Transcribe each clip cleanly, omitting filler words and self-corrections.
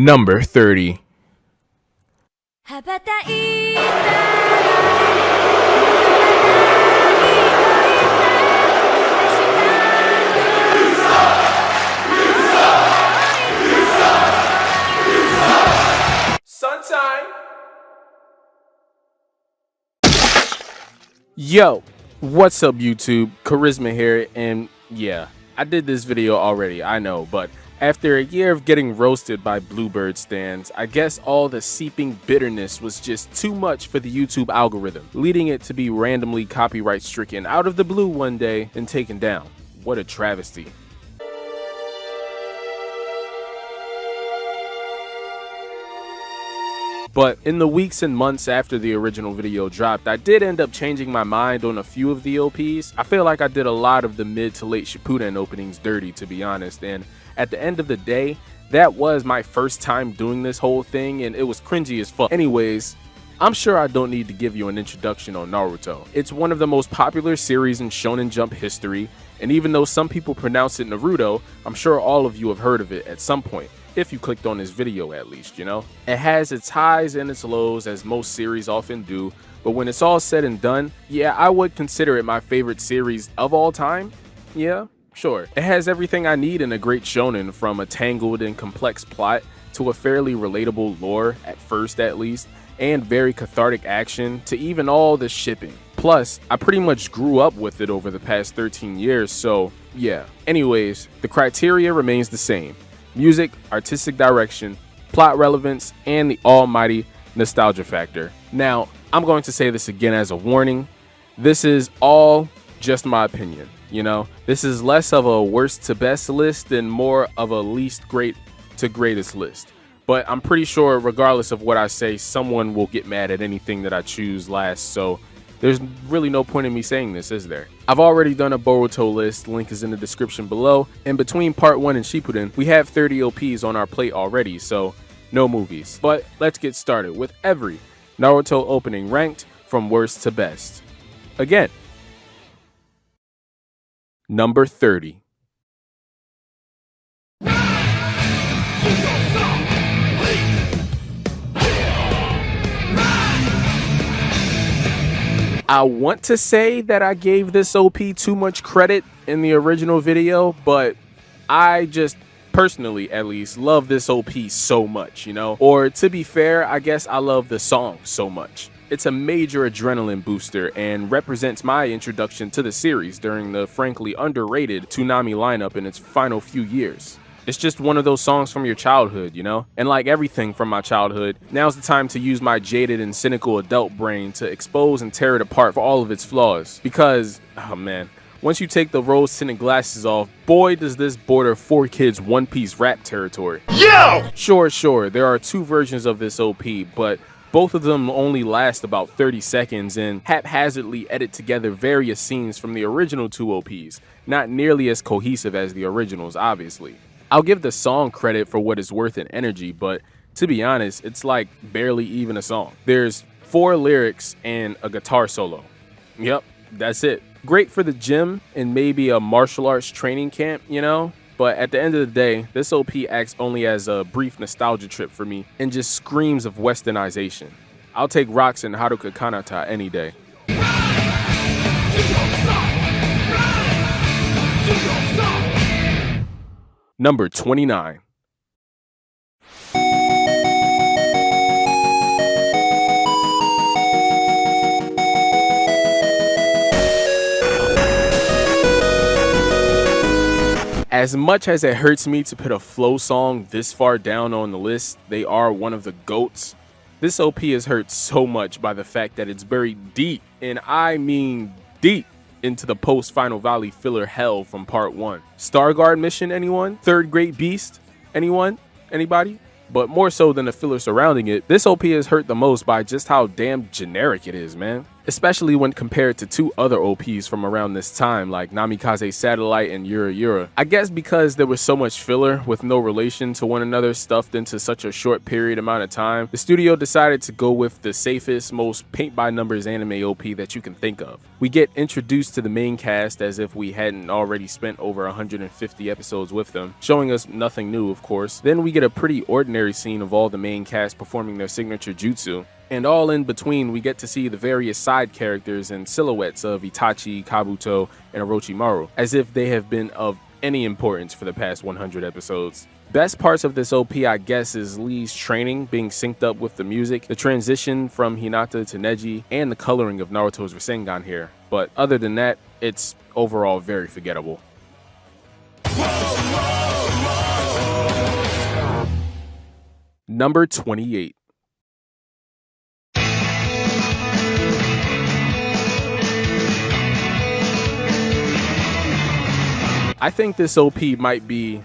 Number 30. 羽ばたいたら Sunshine. Yo, what's up YouTube? Charisma here, and yeah, I did this video already, I know, but after a year of getting roasted by Bluebird stands, I guess all the seeping bitterness was just too much for the YouTube algorithm, leading it to be randomly copyright stricken out of the blue one day and taken down. What a travesty. But in the weeks and months after the original video dropped, I did end up changing my mind on a few of the OPs. I feel like I did a lot of the mid to late Shippuden openings dirty, to be honest, and at the end of the day, that was my first time doing this whole thing and it was cringy as fuck. Anyways, I'm sure I don't need to give you an introduction on Naruto. It's one of the most popular series in Shonen Jump history, and even though some people pronounce it Naruto, I'm sure all of you have heard of it at some point. If you clicked on this video at least, you know? It has its highs and its lows, as most series often do, but when it's all said and done, yeah, I would consider it my favorite series of all time. Yeah, sure. It has everything I need in a great shonen, from a tangled and complex plot to a fairly relatable lore, at first at least, and very cathartic action, to even all the shipping. Plus, I pretty much grew up with it over the past 13 years, so yeah. Anyways, the criteria remains the same. Music, artistic direction, plot relevance, and the almighty nostalgia factor. Now, I'm going to say this again as a warning. This is all just my opinion, you know? This is less of a worst to best list and more of a least great to greatest list. But I'm pretty sure regardless of what I say, someone will get mad at anything that I choose last, so there's really no point in me saying this, is there? I've already done a Boruto list, link is in the description below, and between part 1 and Shippuden, we have 30 OPs on our plate already, so no movies. But let's get started with every Naruto opening ranked from worst to best. Again, number 30. I want to say that I gave this OP too much credit in the original video, but I just personally, at least, love this OP so much, you know? Or to be fair, I guess I love the song so much. It's a major adrenaline booster and represents my introduction to the series during the frankly underrated Toonami lineup in its final few years. It's just one of those songs from your childhood, you know? And like everything from my childhood, now's the time to use my jaded and cynical adult brain to expose and tear it apart for all of its flaws. Because, oh man, once you take the rose-tinted glasses off, boy does this border 4Kids One Piece rap territory. Yo! Sure, there are two versions of this OP, but both of them only last about 30 seconds and haphazardly edit together various scenes from the original two OPs, not nearly as cohesive as the originals, obviously. I'll give the song credit for what it's worth in energy, but to be honest, it's like barely even a song. There's 4 lyrics and a guitar solo. Yep, that's it. Great for the gym and maybe a martial arts training camp, you know? But at the end of the day, this OP acts only as a brief nostalgia trip for me and just screams of westernization. I'll take rocks and Haruka Kanata any day. Number 29. As much as it hurts me to put a flow song this far down on the list, they are one of the GOATs. This OP is hurt so much by the fact that it's buried deep, and I mean deep, into the post-Final Valley filler hell from part 1. Starguard mission, anyone? Third Great Beast? Anyone? Anybody? But more so than the filler surrounding it, this OP is hurt the most by just how damn generic it is, man. especially when compared to two other OPs from around this time like Namikaze Satellite and Yura Yura. I guess because there was so much filler with no relation to one another stuffed into such a short period amount of time, the studio decided to go with the safest, most paint-by-numbers anime OP that you can think of. We get introduced to the main cast as if we hadn't already spent over 150 episodes with them, showing us nothing new of course. Then we get a pretty ordinary scene of all the main cast performing their signature jutsu. And all in between, we get to see the various side characters and silhouettes of Itachi, Kabuto, and Orochimaru, as if they have been of any importance for the past 100 episodes. Best parts of this OP, I guess, is Lee's training being synced up with the music, the transition from Hinata to Neji, and the coloring of Naruto's Rasengan here. But other than that, it's overall very forgettable. Number 28. I think this OP might be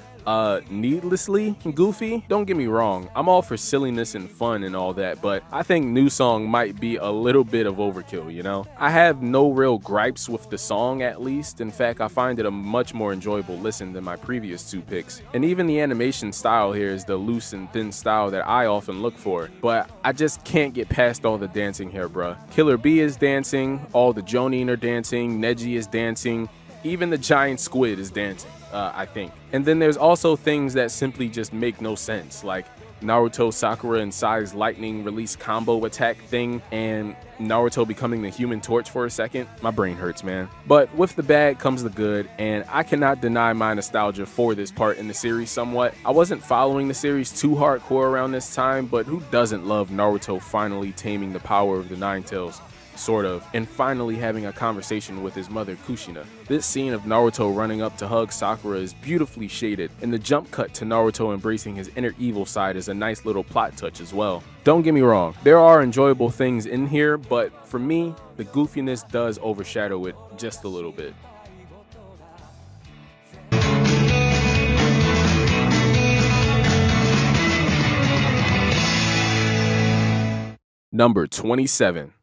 needlessly goofy. Don't get me wrong, I'm all for silliness and fun and all that, but I think New Song might be a little bit of overkill, you know? I have no real gripes with the song at least. In fact, I find it a much more enjoyable listen than my previous two picks. And even the animation style here is the loose and thin style that I often look for, but I just can't get past all the dancing here, bruh. Killer B is dancing, all the Jonin are dancing, Neji is dancing, even the giant squid is dancing, I think. And then there's also things that simply just make no sense, like Naruto, Sakura, and Sai's lightning release combo attack thing, and Naruto becoming the Human Torch for a second. My brain hurts, man. But with the bad comes the good, and I cannot deny my nostalgia for this part in the series somewhat. I wasn't following the series too hardcore around this time, but who doesn't love Naruto finally taming the power of the Nine Tails? Sort of, and finally having a conversation with his mother Kushina. This scene of Naruto running up to hug Sakura is beautifully shaded, and the jump cut to Naruto embracing his inner evil side is a nice little plot touch as well. Don't get me wrong, there are enjoyable things in here, but for me, the goofiness does overshadow it just a little bit. Number 27.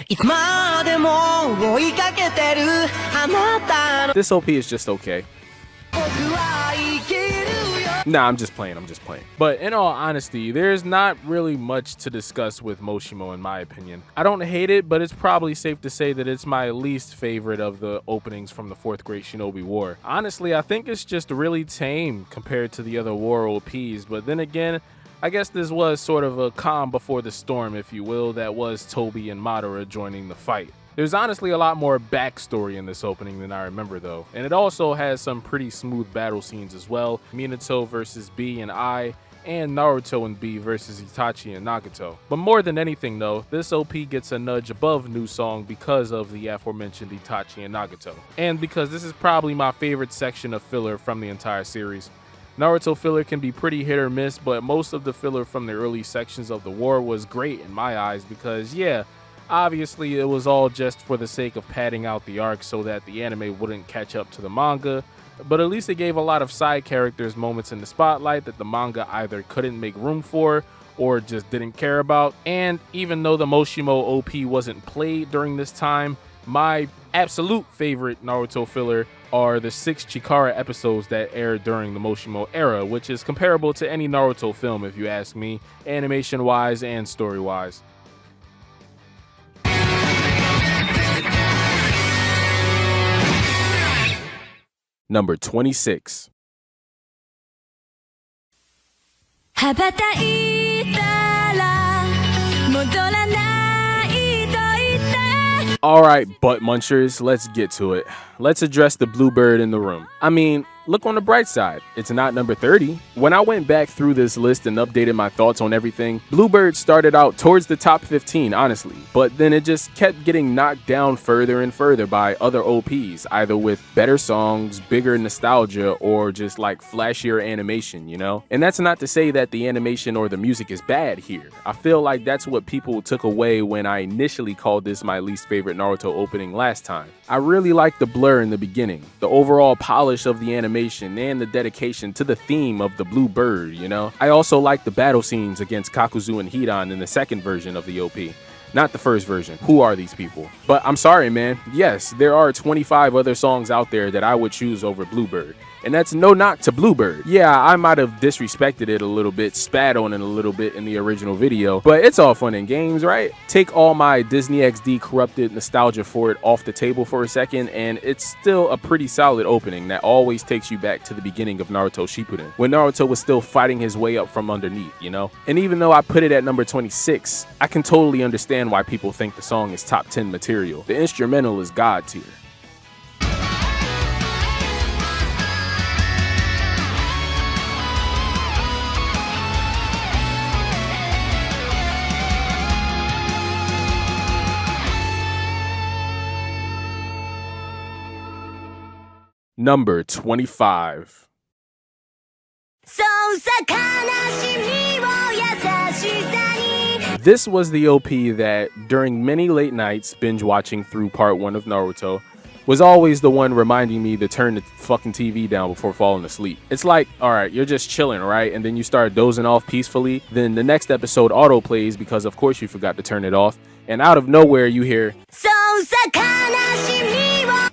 This OP is just okay. Nah, I'm just playing. But in all honesty, there's not really much to discuss with Moshimo in my opinion. I don't hate it, but it's probably safe to say that it's my least favorite of the openings from the 4th Great Shinobi War. Honestly, I think it's just really tame compared to the other war OPs, but then again, I guess this was sort of a calm before the storm, if you will, that was Toby and Madara joining the fight. There's honestly a lot more backstory in this opening than I remember though, and it also has some pretty smooth battle scenes as well. Minato versus B and I, and Naruto and B versus Itachi and Nagato. But more than anything though, this OP gets a nudge above New Song because of the aforementioned Itachi and Nagato, and because this is probably my favorite section of filler from the entire series. Naruto filler can be pretty hit or miss, but most of the filler from the early sections of the war was great in my eyes because, yeah, obviously it was all just for the sake of padding out the arc so that the anime wouldn't catch up to the manga, but at least it gave a lot of side characters moments in the spotlight that the manga either couldn't make room for or just didn't care about. And even though the Moshimo OP wasn't played during this time, my absolute favorite Naruto filler are the 6 Chikara episodes that aired during the Moshimo era, which is comparable to any Naruto film if you ask me, animation-wise and story-wise. Number 26. Alright, butt munchers, let's get to it. Let's address the bluebird in the room. I mean, look on the bright side, it's not number 30. When I went back through this list and updated my thoughts on everything, Bluebird started out towards the top 15, honestly, but then it just kept getting knocked down further and further by other OPs, either with better songs, bigger nostalgia, or just like flashier animation, you know? And that's not to say that the animation or the music is bad here. I feel like that's what people took away when I initially called this my least favorite Naruto opening last time. I really like the blur in the beginning, the overall polish of the animation, and the dedication to the theme of the blue bird, you know? I also like the battle scenes against Kakuzu and Hidan in the second version of the OP. not the first version. Who are these people? But I'm sorry, man. Yes, there are 25 other songs out there that I would choose over Bluebird. And that's no knock to Bluebird. Yeah, I might have disrespected it a little bit, spat on it a little bit in the original video, but it's all fun and games, right? Take all my Disney XD corrupted nostalgia for it off the table for a second, and it's still a pretty solid opening that always takes you back to the beginning of Naruto Shippuden, when Naruto was still fighting his way up from underneath, you know? And even though I put it at number 26, I can totally understand why people think the song is top 10 material. The instrumental is god tier. Number 25. This was the OP that, during many late nights binge watching through part 1 of Naruto, was always the one reminding me to turn the fucking TV down before falling asleep. It's like, alright, you're just chilling, right? And then you start dozing off peacefully, then the next episode auto plays because of course you forgot to turn it off, and out of nowhere you hear,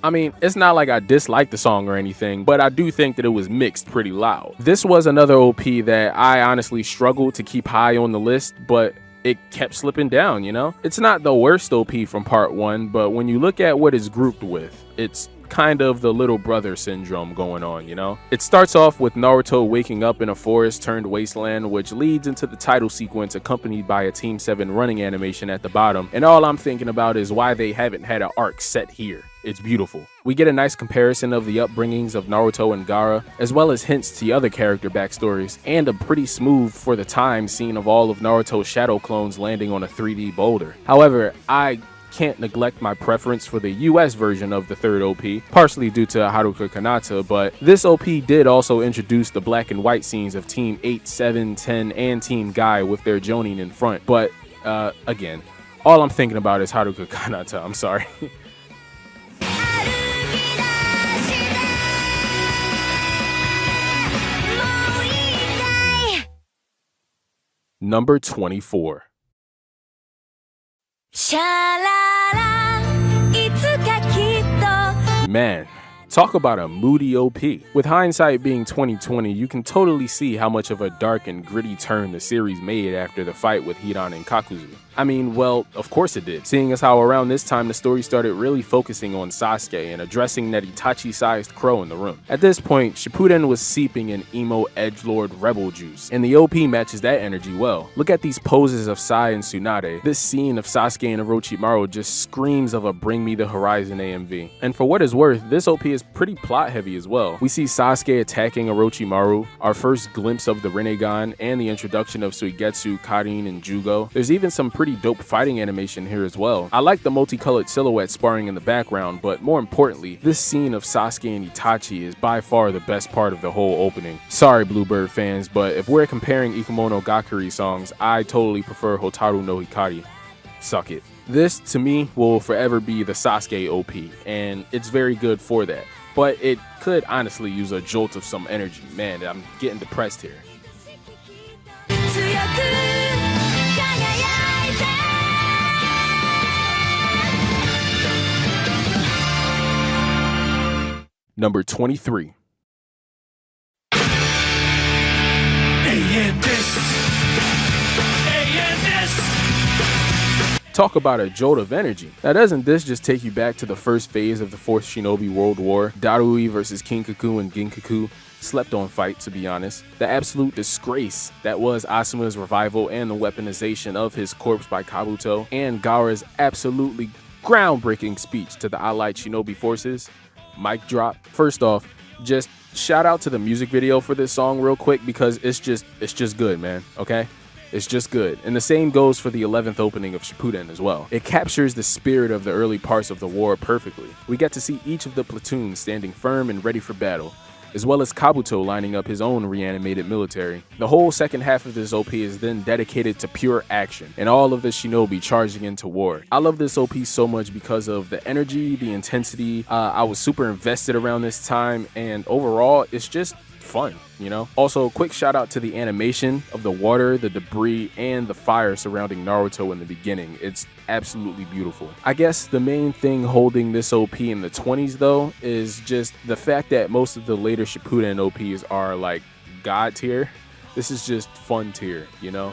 I mean, it's not like I dislike the song or anything, but I do think that it was mixed pretty loud. This was another OP that I honestly struggled to keep high on the list, but it kept slipping down, you know? It's not the worst OP from part 1, but when you look at what it's grouped with, it's kind of the little brother syndrome going on, you know? It starts off with Naruto waking up in a forest turned wasteland, which leads into the title sequence accompanied by a Team 7 running animation at the bottom, and all I'm thinking about is why they haven't had an arc set here. It's beautiful. We get a nice comparison of the upbringings of Naruto and Gaara, as well as hints to other character backstories, and a pretty smooth, for the time, scene of all of Naruto's shadow clones landing on a 3D boulder. However, I can't neglect my preference for the US version of the third OP, partially due to Haruka Kanata, but this OP did also introduce the black and white scenes of Team 8, 7, 10, and Team Guy with their Jonin in front. But, again, all I'm thinking about is Haruka Kanata, I'm sorry. Number 24. Man, talk about a moody OP. With hindsight being 2020, you can totally see how much of a dark and gritty turn the series made after the fight with Hidan and Kakuzu. I mean, well, of course it did, seeing as how around this time the story started really focusing on Sasuke and addressing that Itachi-sized crow in the room. At this point, Shippuden was seeping in emo edgelord rebel juice, and the OP matches that energy well. Look at these poses of Sai and Tsunade. This scene of Sasuke and Orochimaru just screams of a Bring Me the Horizon AMV. And for what is worth, this OP is pretty plot heavy as well. We see Sasuke attacking Orochimaru, our first glimpse of the Rinnegan, and the introduction of Suigetsu, Karin, and Jugo. There's even some pretty dope fighting animation here as well. I like the multicolored silhouette sparring in the background, but more importantly, this scene of Sasuke and Itachi is by far the best part of the whole opening. Sorry Bluebird fans, but if we're comparing Ikumono Gakuri songs, I totally prefer Hotaru no Hikari. Suck it. This, to me, will forever be the Sasuke OP, and it's very good for that. But it could honestly use a jolt of some energy. Man, I'm getting depressed here. Number 23. Talk about a jolt of energy. Now doesn't this just take you back to the first phase of the Fourth Shinobi World War? Darui versus Kinkaku and Ginkaku. Slept on fight, to be honest. The absolute disgrace that was Asuma's revival and the weaponization of his corpse by Kabuto, and Gaara's absolutely groundbreaking speech to the allied shinobi forces. Mic drop. First off, just shout out to the music video for this song real quick because it's just good, man, okay? It's just good. And the same goes for the 11th opening of Shippuden as well. It captures the spirit of the early parts of the war perfectly. We get to see each of the platoons standing firm and ready for battle, as well as Kabuto lining up his own reanimated military. The whole second half of this OP is then dedicated to pure action, and all of the shinobi charging into war. I love this OP so much because of the energy, the intensity. I was super invested around this time, and overall, it's just fun, you know? Also, quick shout out to the animation of the water, the debris, and the fire surrounding Naruto in the beginning. It's absolutely beautiful. I guess the main thing holding this OP in the 20s though is just the fact that most of the later Shippuden OPs are like god tier. This is just fun tier, you know?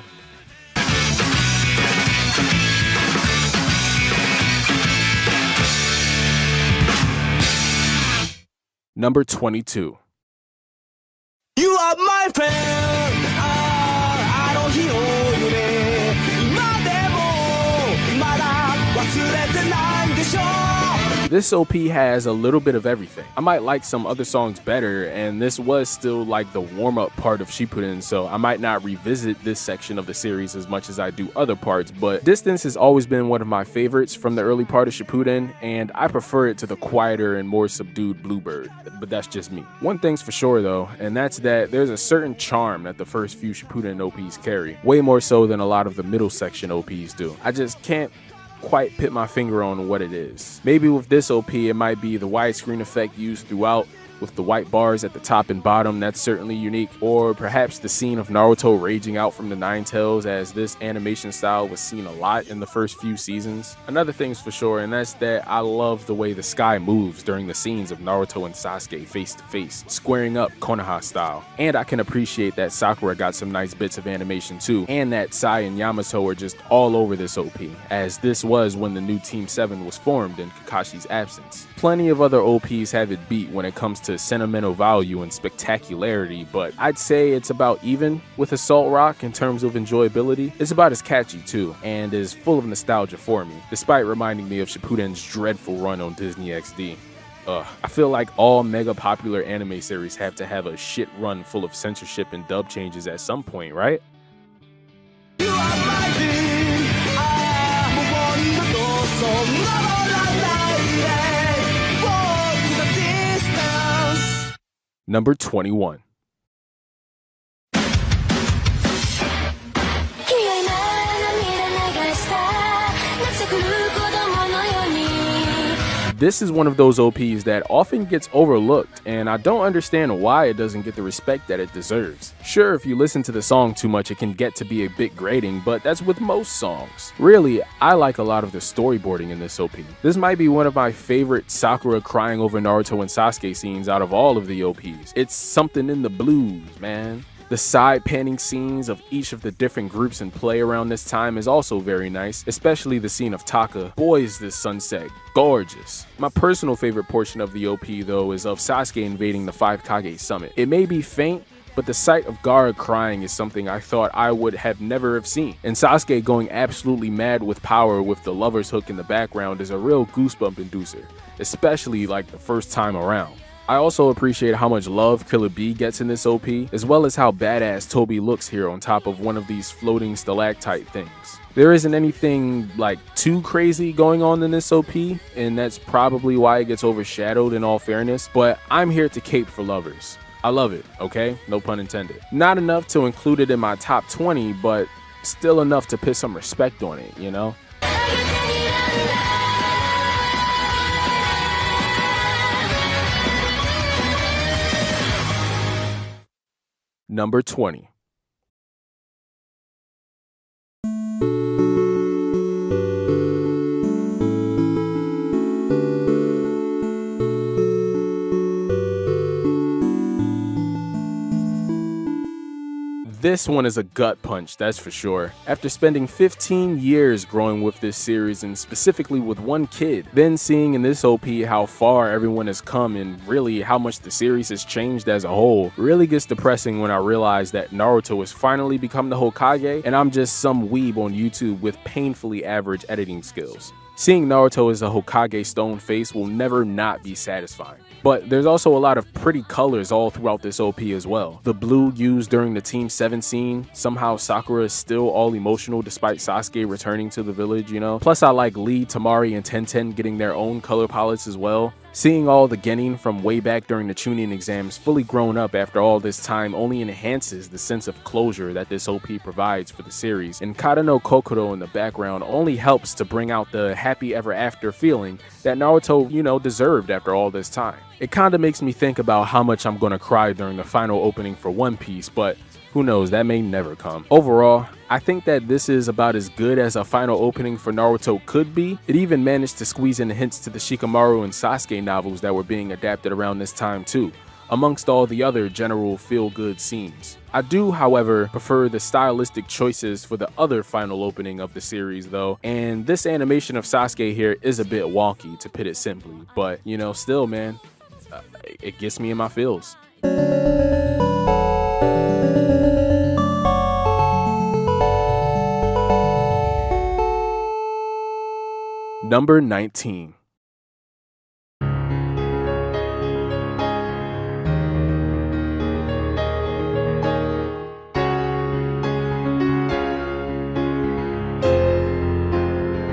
Number 22. You are my friend. I don't hear you. 今でもまだ忘れてないんでしょ This OP has a little bit of everything. I might like some other songs better, and this was still like the warm-up part of Shippuden, so I might not revisit this section of the series as much as I do other parts, but Distance has always been one of my favorites from the early part of Shippuden, and I prefer it to the quieter and more subdued Bluebird, but that's just me. One thing's for sure though, and that's that there's a certain charm that the first few Shippuden OPs carry, way more so than a lot of the middle section OPs do. I just can't quite put my finger on what it is. Maybe with this OP it might be the widescreen effect used throughout with the white bars at the top and bottom, that's certainly unique, or perhaps the scene of Naruto raging out from the Nine Tails, as this animation style was seen a lot in the first few seasons. Another thing's for sure, and that's that I love the way the sky moves during the scenes of Naruto and Sasuke face to face, squaring up Konoha style. And I can appreciate that Sakura got some nice bits of animation too, and that Sai and Yamato are just all over this OP, as this was when the new Team 7 was formed in Kakashi's absence. Plenty of other OPs have it beat when it comes to sentimental value and spectacularity, but I'd say it's about even with Assault Rock in terms of enjoyability. It's about as catchy too, and is full of nostalgia for me, despite reminding me of Shippuden's dreadful run on Disney XD. I feel like all mega popular anime series have to have a shit run full of censorship and dub changes at some point, right? You are my dream. Number 21. 君は今涙流した泣きくる子供のように This is one of those OPs that often gets overlooked, and I don't understand why it doesn't get the respect that it deserves. Sure, if you listen to the song too much, it can get to be a bit grating, but that's with most songs. Really, I like a lot of the storyboarding in this OP. This might be one of my favorite Sakura crying over Naruto and Sasuke scenes out of all of the OPs. It's something in the blues, man. The side panning scenes of each of the different groups in play around this time is also very nice, especially the scene of Taka. Boy, is this sunset gorgeous. My personal favorite portion of the OP though is of Sasuke invading the 5 Kage summit. It may be faint, but the sight of Gaara crying is something I thought I would have never have seen. And Sasuke going absolutely mad with power with the lover's hook in the background is a real goosebump inducer, especially like the first time around. I also appreciate how much love Killer B gets in this OP, as well as how badass Toby looks here on top of one of these floating stalactite things. There isn't anything like too crazy going on in this OP, and that's probably why it gets overshadowed in all fairness, but I'm here to cape for lovers. I love it, okay? No pun intended. Not enough to include it in my top 20, but still enough to put some respect on it, you know? Number 20. This one is a gut punch, that's for sure. After spending 15 years growing with this series, and specifically with one kid, then seeing in this OP how far everyone has come and really how much the series has changed as a whole, really gets depressing when I realize that Naruto has finally become the Hokage and I'm just some weeb on YouTube with painfully average editing skills. Seeing Naruto as a Hokage stone face will never not be satisfying. But there's also a lot of pretty colors all throughout this OP as well. The blue used during the Team 7 scene, somehow Sakura is still all emotional despite Sasuke returning to the village, you know? Plus I like Lee, Tamari, and Tenten getting their own color palettes as well. Seeing all the Genin from way back during the Chunin exams fully grown up after all this time only enhances the sense of closure that this OP provides for the series, and Kata no Kokoro in the background only helps to bring out the happy ever after feeling that Naruto, you know, deserved after all this time. It kinda makes me think about how much I'm gonna cry during the final opening for One Piece, but Who knows, that may never come. Overall, I think that this is about as good as a final opening for Naruto could be. It even managed to squeeze in hints to the Shikamaru and Sasuke novels that were being adapted around this time too, amongst all the other general feel-good scenes. I do, however, prefer the stylistic choices for the other final opening of the series though, and this animation of Sasuke here is a bit wonky, to put it simply, but you know, still man, it gets me in my feels. Number 19.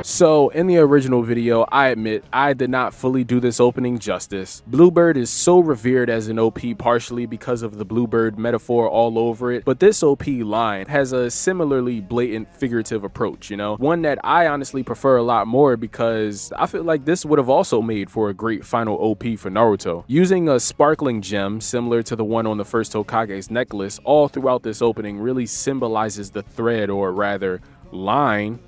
So in the original video, I admit I did not fully do this opening justice. Bluebird is so revered as an OP partially because of the Bluebird metaphor all over it, but this OP line has a similarly blatant figurative approach, you know? One that I honestly prefer a lot more because I feel like this would have also made for a great final OP for Naruto. Using a sparkling gem similar to the one on the first Hokage's necklace all throughout this opening really symbolizes the thread, or rather line,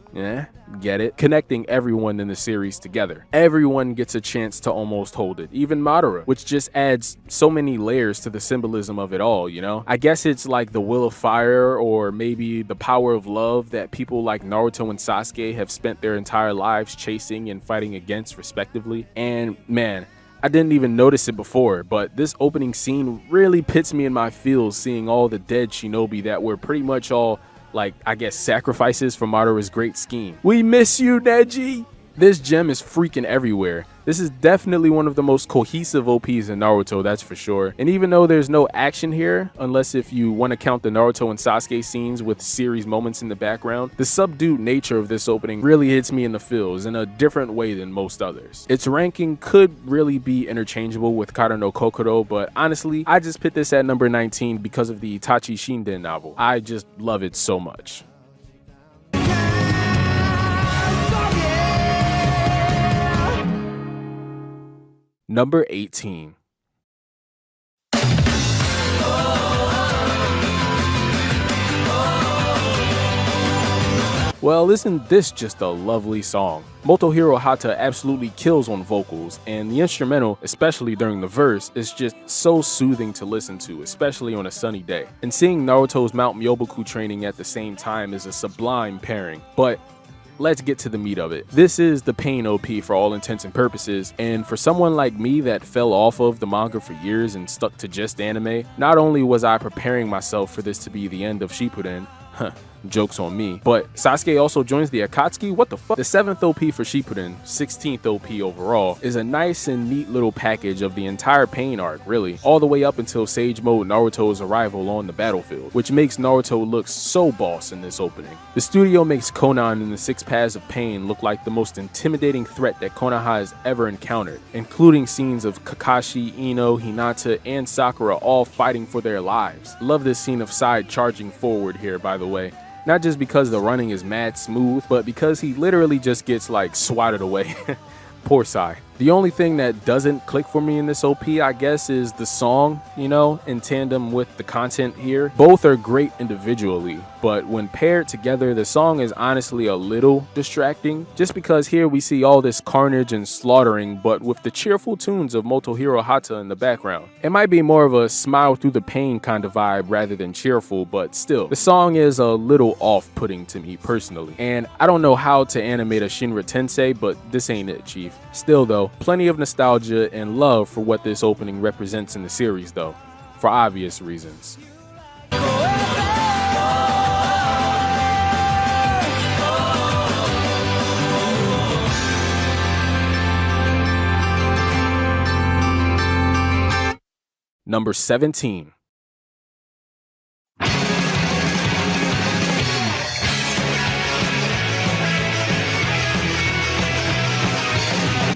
get it, connecting everyone in the series together. Everyone gets a chance to almost hold it, even Madara, which just adds so many layers to the symbolism of it all, you know? I guess it's like the will of fire, or maybe the power of love that people like Naruto and Sasuke have spent their entire lives chasing and fighting against respectively. And man, I didn't even notice it before, but this opening scene really puts me in my feels, seeing all the dead shinobi that were pretty much all, like, I guess, sacrifices for Madara's great scheme. We miss you, Neji! This gem is freaking everywhere. This is definitely one of the most cohesive OPs in Naruto, that's for sure. And even though there's no action here, unless if you want to count the Naruto and Sasuke scenes with series moments in the background, the subdued nature of this opening really hits me in the feels in a different way than most others. Its ranking could really be interchangeable with Kara no Kokoro, but honestly, I just put this at number 19 because of the Itachi Shinden novel. I just love it so much. Number 18. Well, isn't this just a lovely song? Motohiro Hata absolutely kills on vocals, and the instrumental, especially during the verse, is just so soothing to listen to, especially on a sunny day. And seeing Naruto's Mount Myoboku training at the same time is a sublime pairing, but let's get to the meat of it. This is the Pain OP for all intents and purposes, and for someone like me that fell off of the manga for years and stuck to just anime, not only was I preparing myself for this to be the end of Shippuden, jokes on me, but Sasuke also joins the Akatsuki? What the fuck? The 7th OP for Shippuden, 16th OP overall, is a nice and neat little package of the entire Pain arc, really, all the way up until Sage Mode Naruto's arrival on the battlefield, which makes Naruto look so boss in this opening. The studio makes Konan and the 6 Paths of Pain look like the most intimidating threat that Konoha has ever encountered, including scenes of Kakashi, Ino, Hinata, and Sakura all fighting for their lives. Love this scene of Side charging forward here, by the way. Not just because the running is mad smooth, but because he literally just gets like swatted away. Poor Sai. The only thing that doesn't click for me in this OP, I guess, is the song, you know, in tandem with the content here. Both are great individually, but when paired together, the song is honestly a little distracting, just because here we see all this carnage and slaughtering, but with the cheerful tunes of Motohiro Hata in the background. It might be more of a smile through the pain kind of vibe rather than cheerful, but still, the song is a little off-putting to me personally. And I don't know how to animate a Shinra Tensei, but this ain't it, Chief. Still though, plenty of nostalgia and love for what this opening represents in the series though, for obvious reasons. Number 17.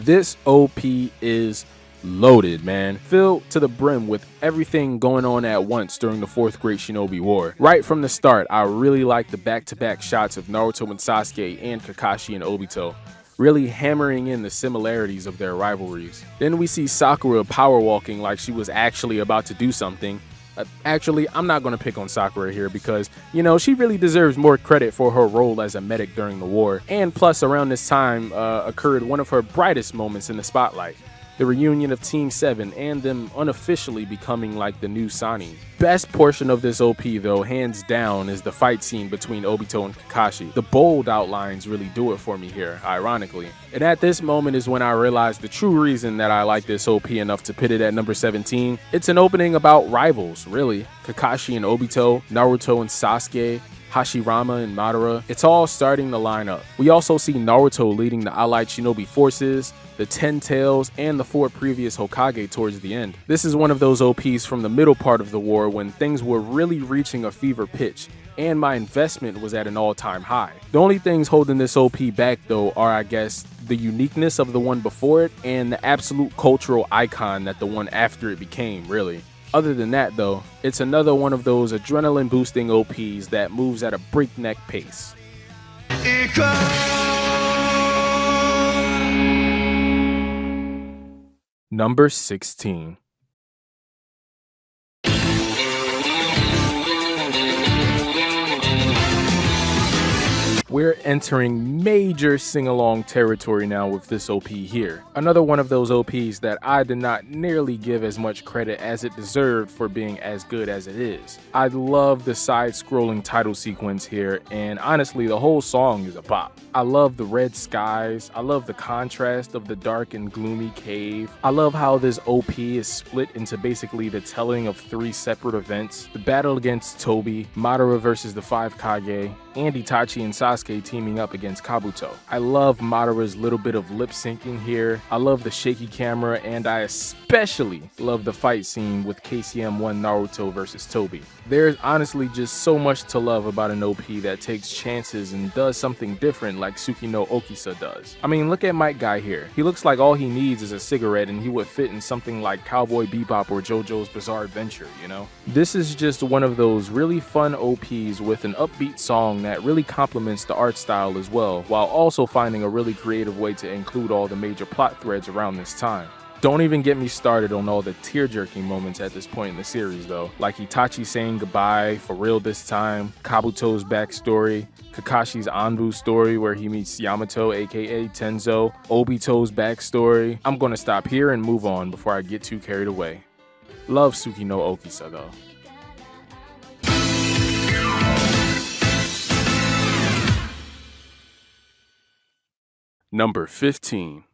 This OP is loaded, man. Filled to the brim with everything going on at once during the 4th Great Shinobi War. Right from the start, I really like the back-to-back shots of Naruto and Sasuke and Kakashi and Obito, really hammering in the similarities of their rivalries. Then we see Sakura power walking like she was actually about to do something, Actually, I'm not going to pick on Sakura here because, you know, she really deserves more credit for her role as a medic during the war. And plus, around this time occurred one of her brightest moments in the spotlight. The reunion of Team 7 and them unofficially becoming like the new Sani. Best portion of this OP though, hands down, is the fight scene between Obito and Kakashi. The bold outlines really do it for me here, ironically. And at this moment is when I realized the true reason that I like this OP enough to put it at number 17. It's an opening about rivals, really. Kakashi and Obito, Naruto and Sasuke, Hashirama and Madara. It's all starting to line up. We also see Naruto leading the allied shinobi forces, the 10 Tails, and the 4 previous Hokage towards the end. This is one of those OPs from the middle part of the war when things were really reaching a fever pitch, and my investment was at an all-time high. The only things holding this OP back though are, I guess, the uniqueness of the one before it and the absolute cultural icon that the one after it became, really. Other than that though, it's another one of those adrenaline boosting OPs that moves at a breakneck pace. Number 16. We're entering major sing-along territory now with this OP here. Another one of those OPs that I did not nearly give as much credit as it deserved for being as good as it is. I love the side-scrolling title sequence here, and honestly the whole song is a bop. I love the red skies, I love the contrast of the dark and gloomy cave. I love how this OP is split into basically the telling of 3 separate events. The battle against Tobi, Madara versus the 5 Kage, and Itachi and Sasuke teaming up against Kabuto. I love Madara's little bit of lip syncing here. I love the shaky camera, and I especially love the fight scene with KCM1 Naruto versus Tobi. There's honestly just so much to love about an OP that takes chances and does something different like Tsukino Okisa does. I mean, look at Mike Guy here. He looks like all he needs is a cigarette and he would fit in something like Cowboy Bebop or JoJo's Bizarre Adventure, you know? This is just one of those really fun OPs with an upbeat song that really complements the art style as well, while also finding a really creative way to include all the major plot threads around this time. Don't even get me started on all the tear-jerking moments at this point in the series though, like Itachi saying goodbye for real this time, Kabuto's backstory, Kakashi's Anbu story where he meets Yamato aka Tenzo, Obito's backstory. I'm gonna stop here and move on before I get too carried away. Love Tsukino Okisa though. Number 15.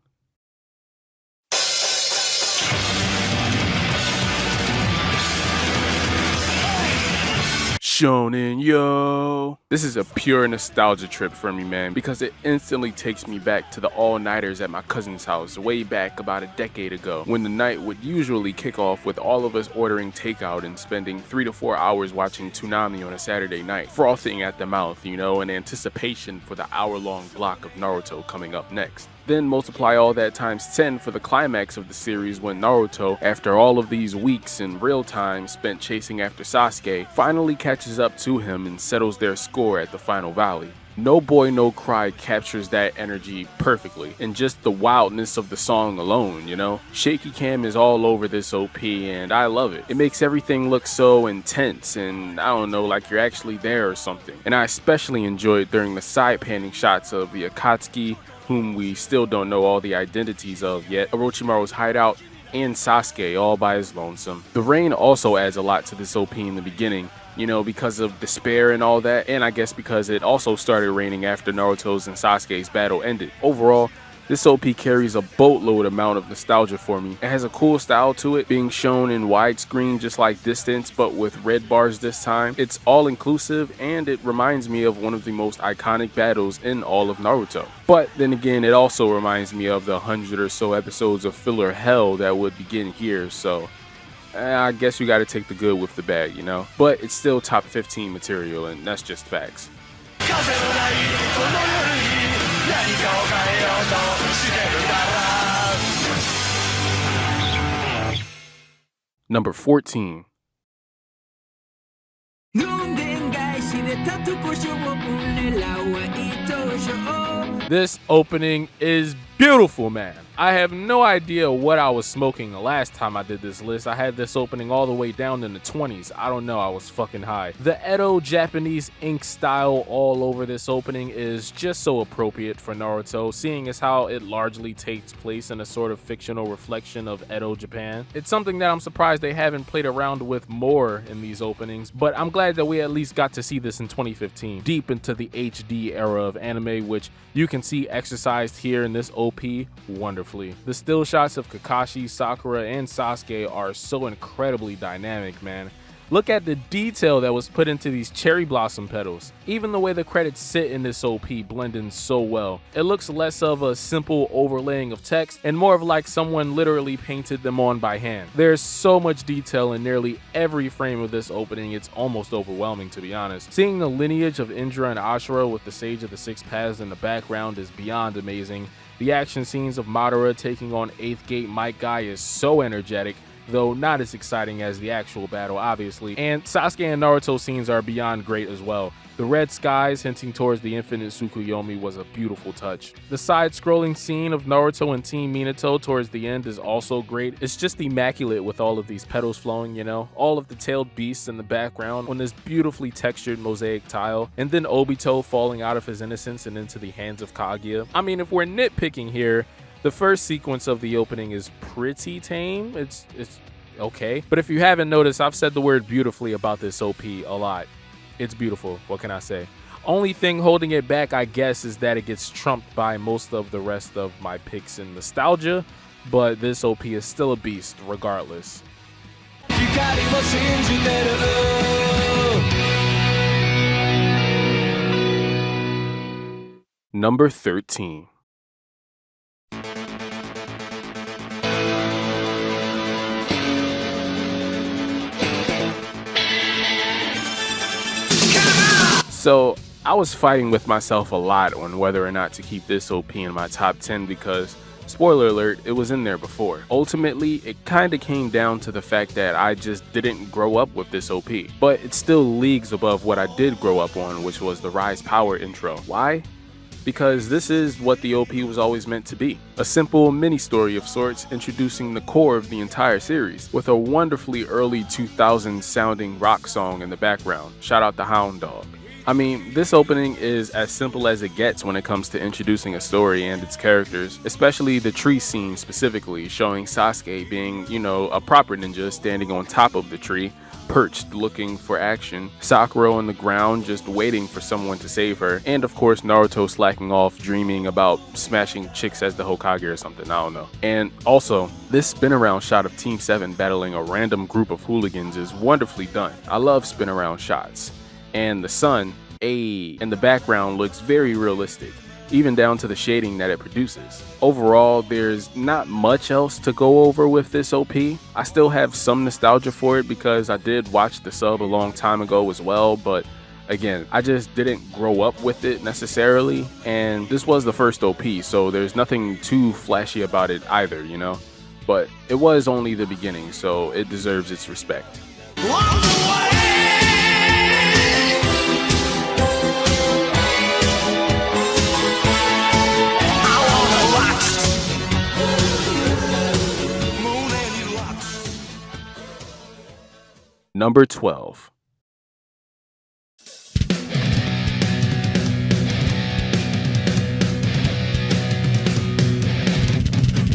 Shonen Yo. This is a pure nostalgia trip for me, man, because it instantly takes me back to the all-nighters at my cousin's house way back about a decade ago, when the night would usually kick off with all of us ordering takeout and spending 3 to 4 hours watching Toonami on a Saturday night, frothing at the mouth, you know, in anticipation for the hour-long block of Naruto coming up next. Then multiply all that times 10 for the climax of the series when Naruto, after all of these weeks in real time spent chasing after Sasuke, finally catches up to him and settles their score at the final valley. No Boy No Cry captures that energy perfectly, and just the wildness of the song alone, you know? Shaky cam is all over this OP and I love it. It makes everything look so intense and I don't know, like you're actually there or something. And I especially enjoy it during the side panning shots of the Akatsuki, whom we still don't know all the identities of yet, Orochimaru's hideout, and Sasuke all by his lonesome. The rain also adds a lot to this OP in the beginning, you know, because of despair and all that, and I guess because it also started raining after Naruto's and Sasuke's battle ended. Overall, this OP carries a boatload amount of nostalgia for me. It has a cool style to it, being shown in widescreen just like Distance, but with red bars this time. It's all inclusive and it reminds me of one of the most iconic battles in all of Naruto. But then again, it also reminds me of the 100 or so episodes of filler hell that would begin here, so I guess you gotta take the good with the bad, you know? But it's still top 15 material and that's just facts. Number 14. This opening is Beautiful, man. I have no idea what I was smoking the last time I did this list. I had this opening all the way down in the 20s. I don't know, I was fucking high. The Edo Japanese ink style all over this opening is just so appropriate for Naruto, seeing as how it largely takes place in a sort of fictional reflection of Edo Japan. It's something that I'm surprised they haven't played around with more in these openings, but I'm glad that we at least got to see this in 2015, deep into the HD era of anime, which you can see exercised here in this OP wonderfully. The still shots of Kakashi, Sakura, and Sasuke are so incredibly dynamic, man. Look at the detail that was put into these cherry blossom petals. Even the way the credits sit in this OP blend in so well. It looks less of a simple overlaying of text and more of like someone literally painted them on by hand. There's so much detail in nearly every frame of this opening, it's almost overwhelming, to be honest. Seeing the lineage of Indra and Ashura with the Sage of the Six Paths in the background is beyond amazing. The action scenes of Madara taking on 8th Gate Might Guy is so energetic, though not as exciting as the actual battle, obviously. And Sasuke and Naruto scenes are beyond great as well. The red skies hinting towards the infinite Tsukuyomi was a beautiful touch. The side-scrolling scene of Naruto and Team Minato towards the end is also great. It's just immaculate with all of these petals flowing, you know? All of the tailed beasts in the background on this beautifully textured mosaic tile, and then Obito falling out of his innocence and into the hands of Kaguya. I mean, if we're nitpicking here, the first sequence of the opening is pretty tame. It's okay. But if you haven't noticed, I've said the word beautifully about this OP a lot. It's beautiful. What can I say? Only thing holding it back, I guess, is that it gets trumped by most of the rest of my picks in nostalgia. But this OP is still a beast regardless. Number 13. So I was fighting with myself a lot on whether or not to keep this OP in my top 10 because, spoiler alert, it was in there before. Ultimately, it kinda came down to the fact that I just didn't grow up with this OP, but it's still leagues above what I did grow up on, which was the Rise Power intro. Why? Because this is what the OP was always meant to be. A simple mini-story of sorts introducing the core of the entire series, with a wonderfully early 2000s sounding rock song in the background. Shout out to Hound Dog. I mean, this opening is as simple as it gets when it comes to introducing a story and its characters, especially the tree scene specifically, showing Sasuke being, you know, a proper ninja standing on top of the tree, perched looking for action, Sakura on the ground just waiting for someone to save her, and of course Naruto slacking off dreaming about smashing chicks as the Hokage or something, I don't know. And also, this spin around shot of Team 7 battling a random group of hooligans is wonderfully done. I love spin around shots. And the sun, in the background looks very realistic, even down to the shading that it produces. Overall, there's not much else to go over with this OP. I still have some nostalgia for it because I did watch the sub a long time ago as well, but again, I just didn't grow up with it necessarily, and this was the first OP, so there's nothing too flashy about it either, you know? But it was only the beginning, so it deserves its respect. Number 12.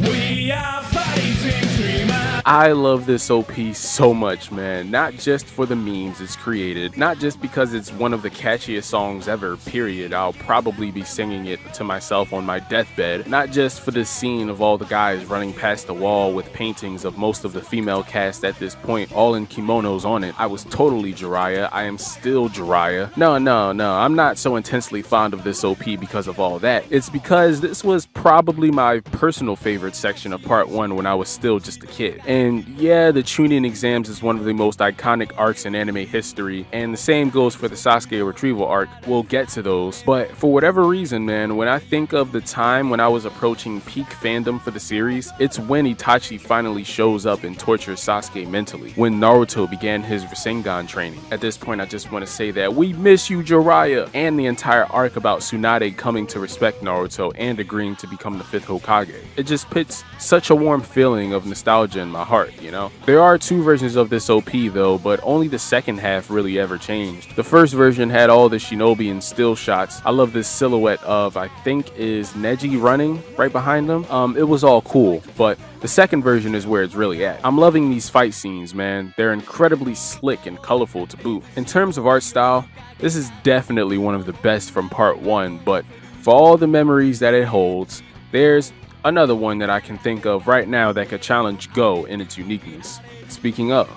We are fighting dreamers. I love this OP so much, man. Not just for the memes it's created, not just because it's one of the catchiest songs ever, period. I'll probably be singing it to myself on my deathbed. Not just for this scene of all the guys running past the wall with paintings of most of the female cast at this point, all in kimonos on it. I was totally Jiraiya. I am still Jiraiya. No, I'm not so intensely fond of this OP because of all that. It's because this was probably my personal favorite section of part 1 when I was still just a kid. And yeah, the Chunin exams is one of the most iconic arcs in anime history, and the same goes for the Sasuke retrieval arc. We'll get to those, but for whatever reason, man, when I think of the time when I was approaching peak fandom for the series, it's when Itachi finally shows up and tortures Sasuke mentally, when Naruto began his Rasengan training. At this point, I just want to say that we miss you, Jiraiya, and the entire arc about Tsunade coming to respect Naruto and agreeing to become the 5th Hokage. It just puts such a warm feeling of nostalgia in my heart, you know? There are 2 versions of this OP though, but only the second half really ever changed. The first version had all the shinobi and still shots. I love this silhouette of, I think is Neji running right behind them. It was all cool, but the second version is where it's really at. I'm loving these fight scenes, man. They're incredibly slick and colorful to boot. In terms of art style, this is definitely one of the best from part 1, but for all the memories that it holds, there's another one that I can think of right now that could challenge Go in its uniqueness. Speaking of,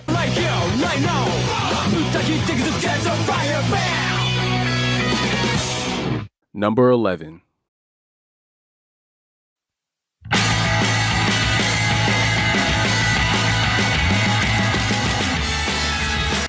Right here, right now. Itachi takes the chance of fire, bam! number 11.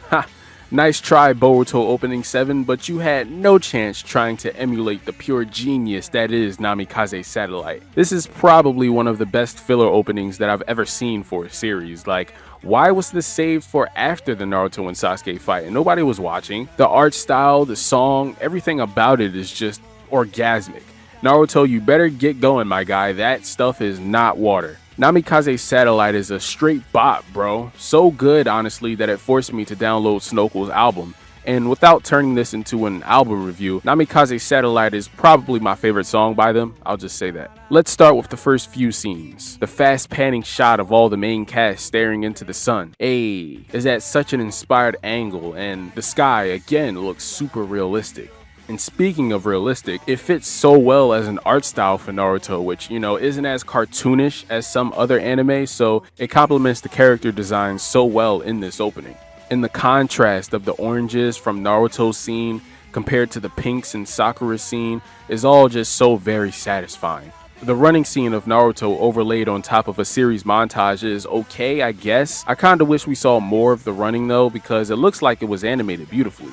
Ha! Nice try, Boruto Opening 7, but you had no chance trying to emulate the pure genius that is Namikaze Satellite. This is probably one of the best filler openings that I've ever seen for a series. Like, why was this saved for after the Naruto and Sasuke fight and nobody was watching? The art style, the song, everything about it is just orgasmic. Naruto, you better get going, my guy. That stuff is not water. Namikaze Satellite is a straight bop, bro. So good, honestly, that it forced me to download Snokel's album. And without turning this into an album review, Namikaze Satellite is probably my favorite song by them. I'll just say that. Let's start with the first few scenes. The fast panning shot of all the main cast staring into the sun. Ayy, is at such an inspired angle, and the sky again looks super realistic. And speaking of realistic, it fits so well as an art style for Naruto, which, you know, isn't as cartoonish as some other anime, so it complements the character design so well in this opening. And the contrast of the oranges from Naruto's scene compared to the pinks in Sakura's scene is all just so very satisfying. The running scene of Naruto overlaid on top of a series montage is okay, I guess. I kinda wish we saw more of the running though, because it looks like it was animated beautifully.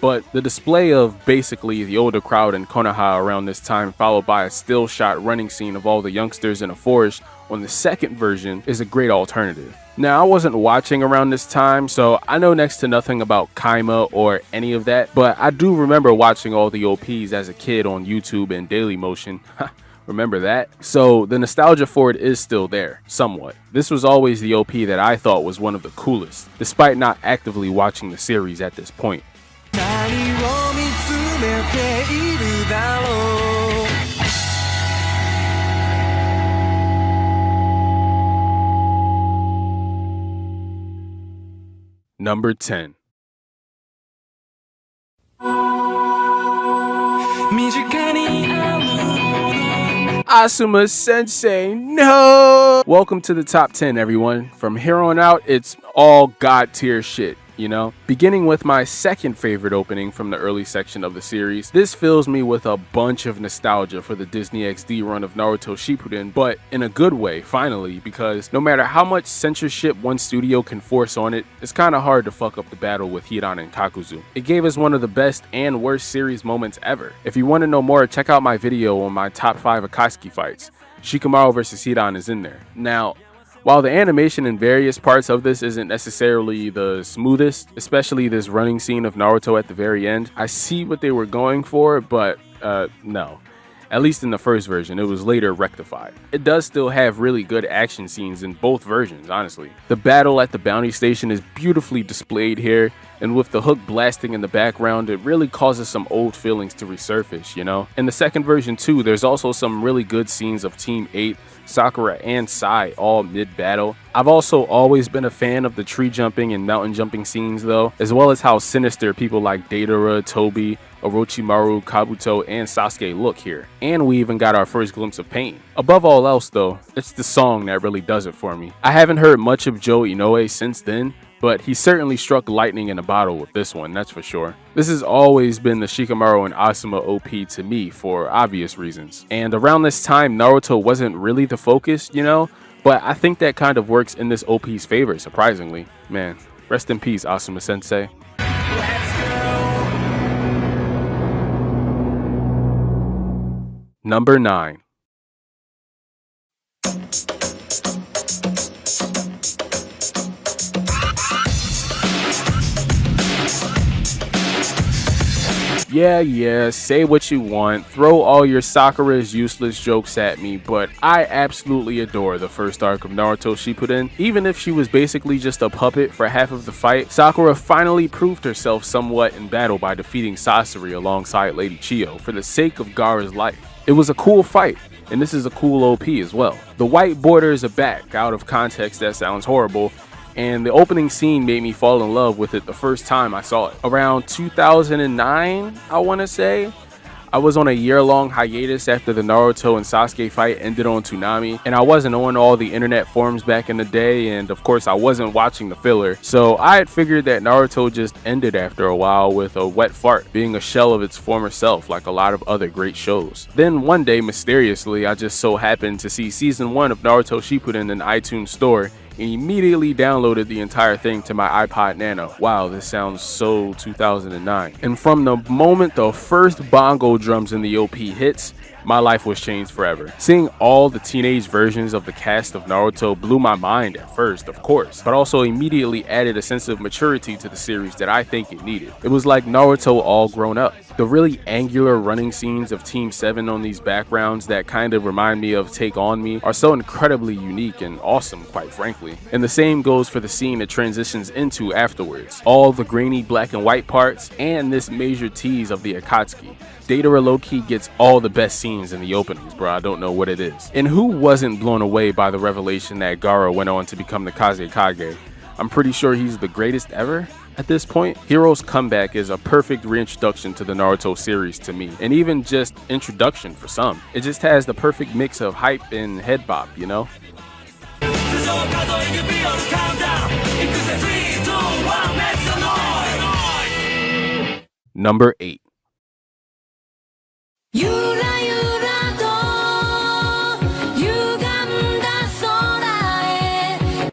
But the display of basically the older crowd in Konoha around this time, followed by a still shot running scene of all the youngsters in a forest on the second version, is a great alternative. Now, I wasn't watching around this time, so I know next to nothing about Kaima or any of that, but I do remember watching all the OPs as a kid on YouTube and Dailymotion. Remember that? So the nostalgia for it is still there, somewhat. This was always the OP that I thought was one of the coolest, despite not actively watching the series at this point. 何を見つめているだろう Number 10. 身近にあるもの Asuma Sensei, no! Welcome to the top 10, everyone. From here on out, it's all God tier shit. You know, beginning with my second favorite opening from the early section of the series, this fills me with a bunch of nostalgia for the Disney XD run of Naruto Shippuden, but in a good way, finally, because no matter how much censorship one studio can force on it, it's kind of hard to fuck up the battle with Hidan and Kakuzu. It gave us one of the best and worst series moments ever. If you want to know more, check out my video on my top 5 Akatsuki fights. Shikamaru vs Hidan is in there. Now, while the animation in various parts of this isn't necessarily the smoothest, especially this running scene of Naruto at the very end, I see what they were going for, but no. At least in the first version, it was later rectified. It does still have really good action scenes in both versions, honestly. The battle at the bounty station is beautifully displayed here, and with the hook blasting in the background, it really causes some old feelings to resurface, you know? In the second version too, there's also some really good scenes of Team 8, Sakura and Sai all mid-battle. I've also always been a fan of the tree jumping and mountain jumping scenes though, as well as how sinister people like Deidara, Tobi, Orochimaru, Kabuto, and Sasuke look here. And we even got our first glimpse of Pain. Above all else though, it's the song that really does it for me. I haven't heard much of Joe Inoue since then, but he certainly struck lightning in a bottle with this one, that's for sure. This has always been the Shikamaru and Asuma OP to me for obvious reasons. And around this time, Naruto wasn't really the focus, you know? But I think that kind of works in this OP's favor, surprisingly. Man, rest in peace, Asuma Sensei. Number 9. Yeah, say what you want, throw all your Sakura's useless jokes at me, but I absolutely adore the first arc of Naruto Shippuden. Even if she was basically just a puppet for half of the fight, Sakura finally proved herself somewhat in battle by defeating Sasori alongside Lady Chiyo for the sake of Gaara's life. It was a cool fight, and this is a cool OP as well. The white borders are back. Out of context, that sounds horrible. And the opening scene made me fall in love with it the first time I saw it. Around 2009, I want to say. I was on a year-long hiatus after the Naruto and Sasuke fight ended on Toonami, and I wasn't on all the internet forums back in the day, and of course I wasn't watching the filler, so I had figured that Naruto just ended after a while with a wet fart, being a shell of its former self like a lot of other great shows. Then one day, mysteriously, I just so happened to see Season 1 of Naruto Shippuden in the iTunes store, and immediately downloaded the entire thing to my iPod Nano. Wow, this sounds so 2009. And from the moment the first bongo drums in the OP hits, my life was changed forever. Seeing all the teenage versions of the cast of Naruto blew my mind at first, of course, but also immediately added a sense of maturity to the series that I think it needed. It was like Naruto all grown up. The really angular running scenes of Team 7 on these backgrounds that kind of remind me of Take On Me are so incredibly unique and awesome, quite frankly. And the same goes for the scene it transitions into afterwards. All the grainy black and white parts, and this major tease of the Akatsuki. Deidara low-key gets all the best scenes in the openings, bro. I don't know what it is. And who wasn't blown away by the revelation that Gaara went on to become the Kazekage? I'm pretty sure he's the greatest ever at this point. Hiro's comeback is a perfect reintroduction to the Naruto series to me, and even just introduction for some. It just has the perfect mix of hype and head bop, you know? Number 8.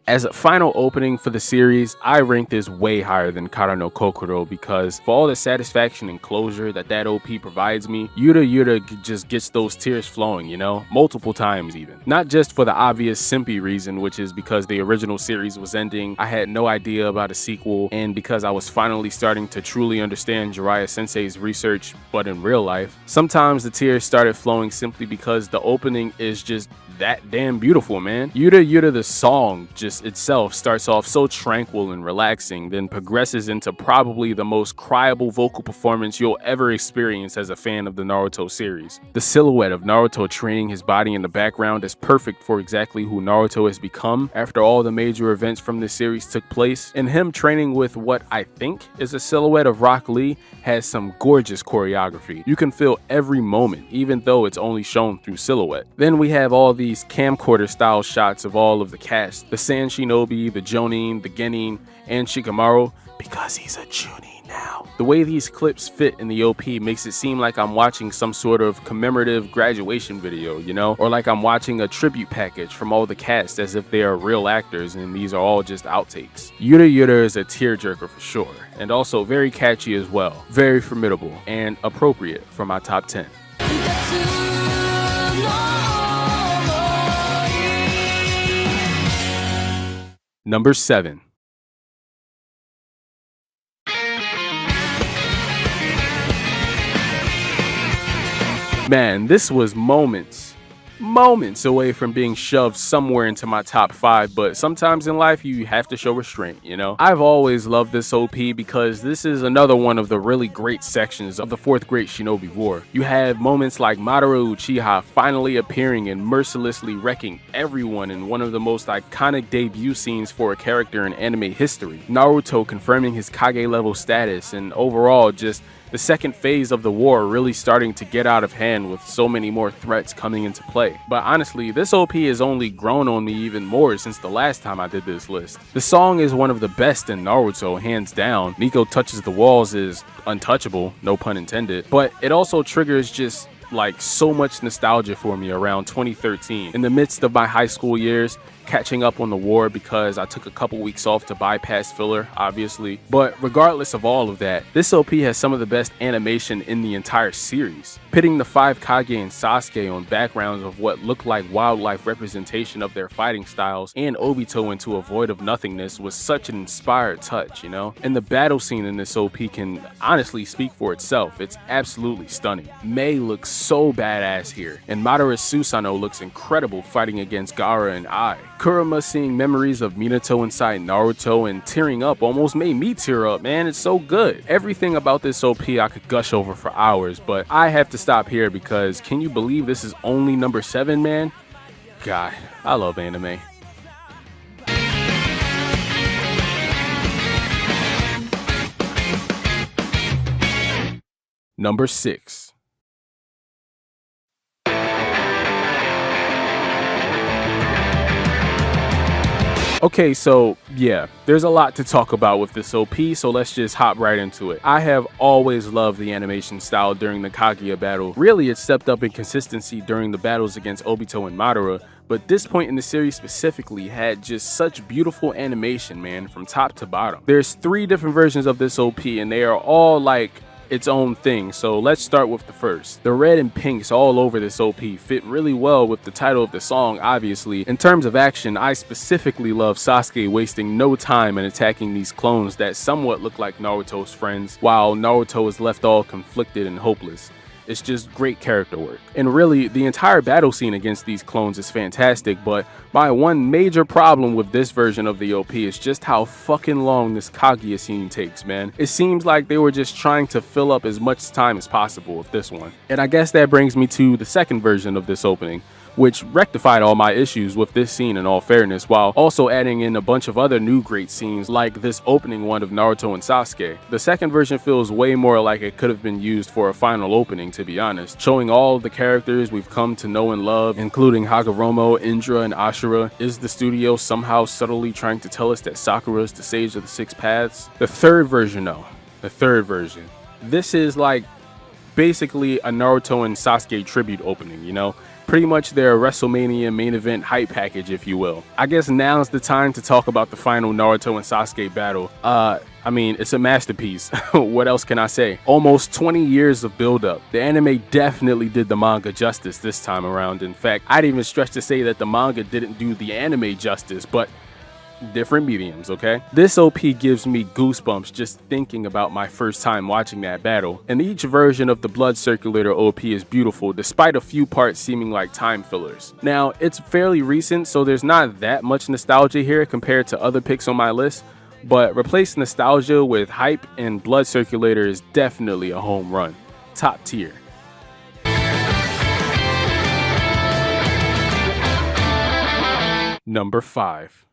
As a final opening for the series, I rank this way higher than Kara no Kokoro because for all the satisfaction and closure that OP provides me, Yuta just gets those tears flowing, you know? Multiple times even. Not just for the obvious simpy reason, which is because the original series was ending, I had no idea about a sequel, and because I was finally starting to truly understand Jiraiya Sensei's research, but in real life. Sometimes the tears started flowing simply because the opening is just that damn beautiful, man. Yuta the song just itself starts off so tranquil and relaxing, then progresses into probably the most cryable vocal performance you'll ever experience as a fan of the Naruto series. The silhouette of Naruto training his body in the background is perfect for exactly who Naruto has become after all the major events from this series took place, and him training with what I think is a silhouette of Rock Lee has some gorgeous choreography. You can feel every moment, even though it's only shown through silhouette. Then we have all these camcorder style shots of all of the cast, the Sand Shinobi, the Jonin, the Genin, and Shikamaru, because he's a Chunin now. The way these clips fit in the OP makes it seem like I'm watching some sort of commemorative graduation video, you know? Or like I'm watching a tribute package from all the cast as if they are real actors and these are all just outtakes. Yuta is a tearjerker for sure, and also very catchy as well. Very formidable and appropriate for my top 10. Number 7. Man, this was moments away from being shoved somewhere into my top 5, but sometimes in life you have to show restraint, you know? I've always loved this OP because this is another one of the really great sections of the 4th Great Shinobi War. You have moments like Madara Uchiha finally appearing and mercilessly wrecking everyone in one of the most iconic debut scenes for a character in anime history. Naruto confirming his Kage level status, and overall just the second phase of the war really starting to get out of hand with so many more threats coming into play. But honestly, this OP has only grown on me even more since the last time I did this list. The song is one of the best in Naruto, hands down. Nico Touches the Walls is untouchable, no pun intended, but it also triggers just like so much nostalgia for me around 2013. In the midst of my high school years, catching up on the war because I took a couple weeks off to bypass filler, obviously. But regardless of all of that, this OP has some of the best animation in the entire series. Pitting the 5 Kage and Sasuke on backgrounds of what looked like wildlife representation of their fighting styles and Obito into a void of nothingness was such an inspired touch, you know? And the battle scene in this OP can honestly speak for itself. It's absolutely stunning. Mei looks so badass here, and Madara Susanoo looks incredible fighting against Gaara and Ai. Kurama seeing memories of Minato inside Naruto and tearing up almost made me tear up, man. It's so good. Everything about this OP I could gush over for hours, but I have to stop here because can you believe this is only number 7, man? God, I love anime. Number 6. Okay, so yeah, there's a lot to talk about with this OP, so let's just hop right into it. I have always loved the animation style during the Kaguya battle. Really, it stepped up in consistency during the battles against Obito and Madara, but this point in the series specifically had just such beautiful animation, man, from top to bottom. There's 3 different versions of this OP, and they are all like its own thing, so let's start with the first. The red and pinks all over this OP fit really well with the title of the song, obviously. In terms of action, I specifically love Sasuke wasting no time in attacking these clones that somewhat look like Naruto's friends, while Naruto is left all conflicted and hopeless. It's just great character work. And really, the entire battle scene against these clones is fantastic, but my one major problem with this version of the OP is just how fucking long this Kaguya scene takes, man. It seems like they were just trying to fill up as much time as possible with this one. And I guess that brings me to the second version of this opening, which rectified all my issues with this scene in all fairness, while also adding in a bunch of other new great scenes like this opening one of Naruto and Sasuke. The second version feels way more like it could have been used for a final opening, to be honest, showing all of the characters we've come to know and love, including Hagoromo, Indra, and Ashura. Is the studio somehow subtly trying to tell us that Sakura is the sage of the 6 paths? The third version though, this is like basically a Naruto and Sasuke tribute opening, you know? Pretty much their WrestleMania main event hype package, if you will. I guess now's the time to talk about the final Naruto and Sasuke battle. I mean, it's a masterpiece. What else can I say? Almost 20 years of build-up. The anime definitely did the manga justice this time around. In fact, I'd even stretch to say that the manga didn't do the anime justice, but different mediums, okay? This OP gives me goosebumps just thinking about my first time watching that battle, and each version of the Blood Circulator OP is beautiful despite a few parts seeming like time fillers. Now, it's fairly recent, so there's not that much nostalgia here compared to other picks on my list, but replace nostalgia with hype and Blood Circulator is definitely a home run. Top tier. Number 5.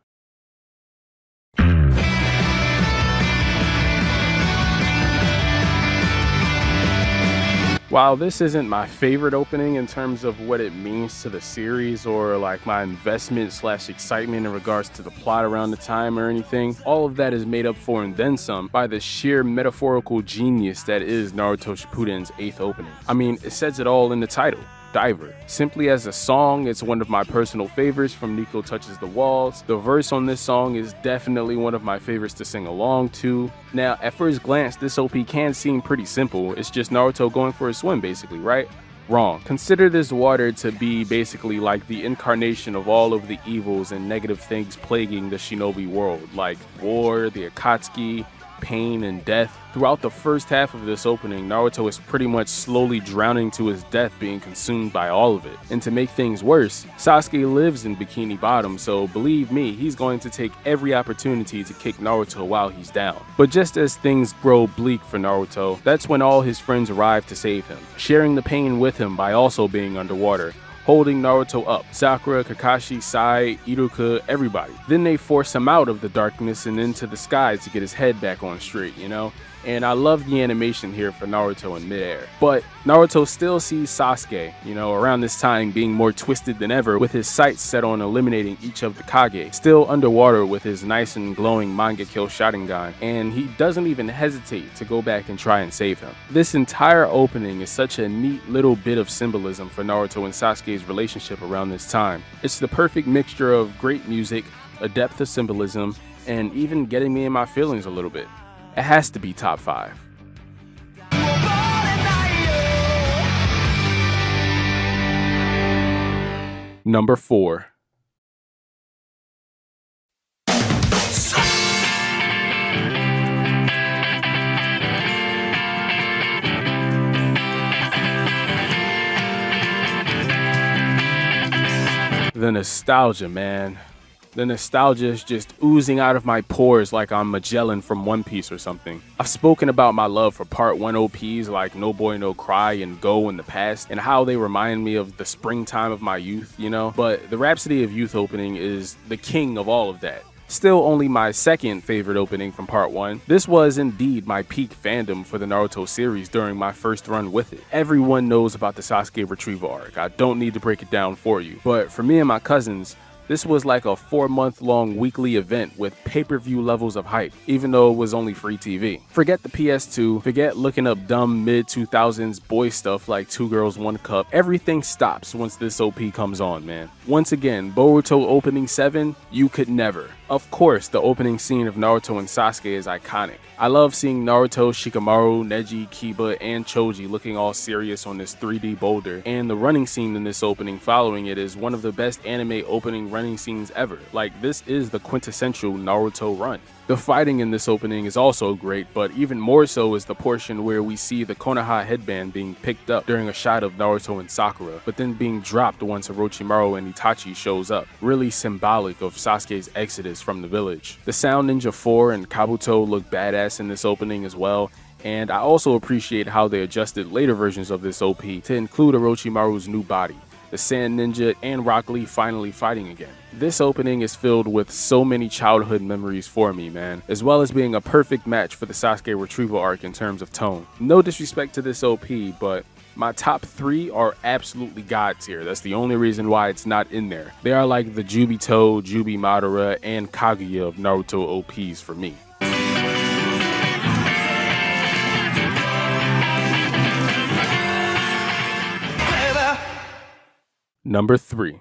While this isn't my favorite opening in terms of what it means to the series or like my investment / excitement in regards to the plot around the time or anything, all of that is made up for and then some by the sheer metaphorical genius that is Naruto Shippuden's 8th opening. I mean, it says it all in the title. Diver. Simply as a song, it's one of my personal favorites from Nico Touches the Walls. The verse on this song is definitely one of my favorites to sing along to. Now, at first glance, this OP can seem pretty simple. It's just Naruto going for a swim, basically, right? Wrong. Consider this water to be basically like the incarnation of all of the evils and negative things plaguing the shinobi world, like war, the Akatsuki, pain, and death. Throughout the first half of this opening, Naruto is pretty much slowly drowning to his death, being consumed by all of it. And to make things worse, Sasuke lives in Bikini Bottom, so believe me, he's going to take every opportunity to kick Naruto while he's down. But just as things grow bleak for Naruto, that's when all his friends arrive to save him, sharing the pain with him by also being underwater, holding Naruto up. Sakura, Kakashi, Sai, Iruka, everybody. Then they force him out of the darkness and into the sky to get his head back on straight, you know? and I love the animation here for Naruto in midair. But Naruto still sees Sasuke, around this time being more twisted than ever, with his sights set on eliminating each of the Kage, still underwater with his nice and glowing Mangekyo Sharingan, and he doesn't even hesitate to go back and try and save him. This entire opening is such a neat little bit of symbolism for Naruto and Sasuke's relationship around this time. It's the perfect mixture of great music, a depth of symbolism, and even getting me in my feelings a little bit. It has to be top 5. Number 4. The nostalgia, man. The nostalgia is just oozing out of my pores like I'm Magellan from One Piece or something. I've spoken about my love for Part 1 OPs like No Boy No Cry and Go in the past, and how they remind me of the springtime of my youth, But the Rhapsody of Youth opening is the king of all of that. Still only my second favorite opening from Part 1. This was indeed my peak fandom for the Naruto series during my first run with it. Everyone knows about the Sasuke retrieval arc. I don't need to break it down for you. But for me and my cousins, this was like a 4-month-long weekly event with pay-per-view levels of hype, even though it was only free TV. Forget the PS2, forget looking up dumb mid-2000s boy stuff like Two Girls, One Cup. Everything stops once this OP comes on, man. Once again, Boruto Opening 7, you could never. Of course, the opening scene of Naruto and Sasuke is iconic. I love seeing Naruto, Shikamaru, Neji, Kiba, and Choji looking all serious on this 3D boulder, and the running scene in this opening following it is one of the best anime opening running scenes ever. Like, this is the quintessential Naruto run. The fighting in this opening is also great, but even more so is the portion where we see the Konoha headband being picked up during a shot of Naruto and Sakura, but then being dropped once Orochimaru and Itachi shows up. Really symbolic of Sasuke's exodus from the village. The Sound Ninja 4 and Kabuto look badass in this opening as well, and I also appreciate how they adjusted later versions of this OP to include Orochimaru's new body, the Sand Ninja and Rock Lee finally fighting again. This opening is filled with so many childhood memories for me, man, as well as being a perfect match for the Sasuke retrieval arc in terms of tone. No disrespect to this OP, but my top 3 are absolutely god tier. That's the only reason why it's not in there. They are like the Jubito, Jubi Madara, and Kaguya of Naruto OPs for me. Number 3.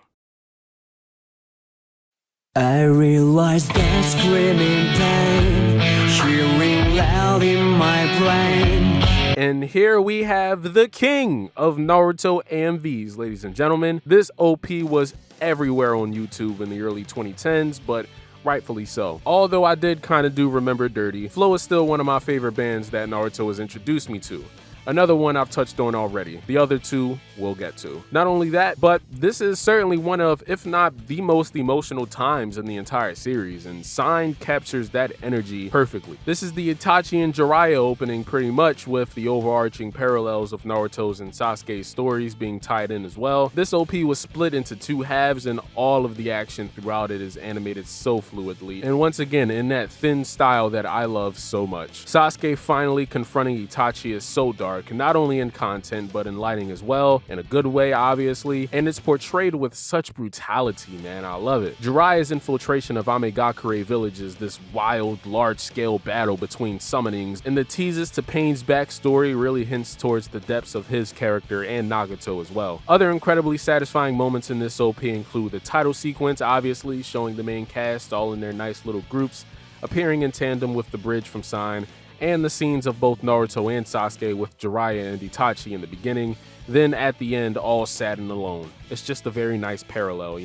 I realize that screaming pain, hearing loud in my brain. And here we have the king of Naruto AMVs, ladies and gentlemen. This OP was everywhere on YouTube in the early 2010s, but rightfully so. Although I did kind of do remember Dirty, Flow is still one of my favorite bands that Naruto has introduced me to. Another one I've touched on already. The other 2 we'll get to. Not only that, but this is certainly one of, if not the most emotional times in the entire series, and Sign captures that energy perfectly. This is the Itachi and Jiraiya opening pretty much, with the overarching parallels of Naruto's and Sasuke's stories being tied in as well. This OP was split into 2 halves, and all of the action throughout it is animated so fluidly, and once again in that thin style that I love so much. Sasuke finally confronting Itachi is so dark, not only in content but in lighting as well, in a good way obviously, and it's portrayed with such brutality, man. I love it. Jiraiya's infiltration of Amegakure village is this wild, large-scale battle between summonings, and the teases to Pain's backstory really hints towards the depths of his character and Nagato as well. Other incredibly satisfying moments in this OP include the title sequence, obviously showing the main cast all in their nice little groups, appearing in tandem with the bridge from Sign, and the scenes of both Naruto and Sasuke with Jiraiya and Itachi in the beginning, then at the end all sad and alone. It's just a very nice parallel,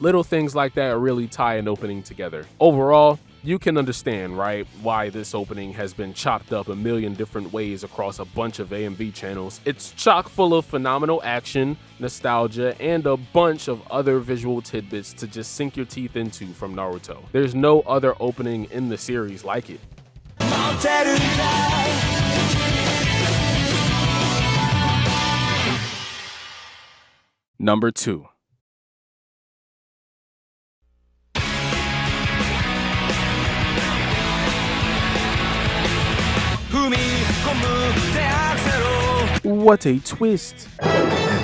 Little things like that really tie an opening together. Overall, you can understand, right, why this opening has been chopped up a million different ways across a bunch of AMV channels. It's chock full of phenomenal action, nostalgia, and a bunch of other visual tidbits to just sink your teeth into from Naruto. There's no other opening in the series like it. Number 2. 踏み込む手アクセル What a twist!